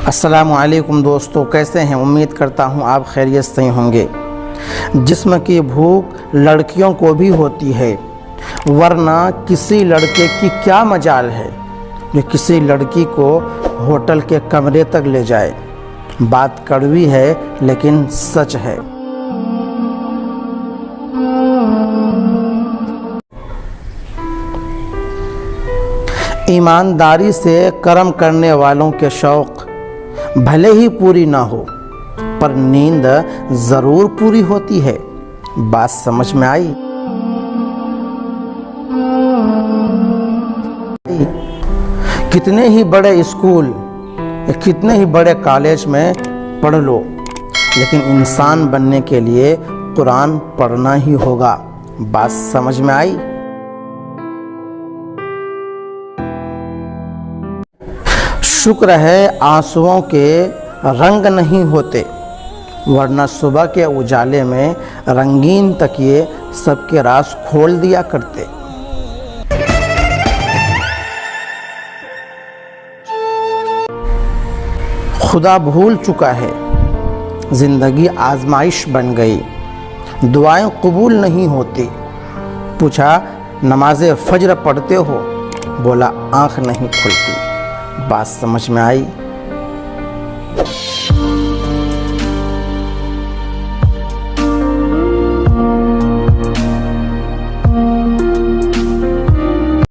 अस्सलामु अलैकुम दोस्तों, कैसे हैं? उम्मीद करता हूं आप खैरियत से होंगे। जिस्म की भूख लड़कियों को भी होती है, वरना किसी लड़के की क्या मजाल है जो किसी लड़की को होटल के कमरे तक ले जाए। बात कड़वी है लेकिन सच है। ईमानदारी से कर्म करने वालों के शौक़ भले ही पूरी ना हो, पर नींद ज़रूर पूरी होती है। बात समझ में आई? कितने ही बड़े स्कूल, कितने ही बड़े कॉलेज में पढ़ लो, लेकिन इंसान बनने के लिए कुरान पढ़ना ही होगा। बात समझ में आई? शुक्र है आंसुओं के रंग नहीं होते, वरना सुबह के उजाले में रंगीन तकिए सबके राज खोल दिया करते। खुदा भूल चुका है, जिंदगी आजमाइश बन गई, दुआएं कबूल नहीं होती। पूछा नमाज़े फज्र पढ़ते हो? बोला आँख नहीं खुलती। बात समझ में आई?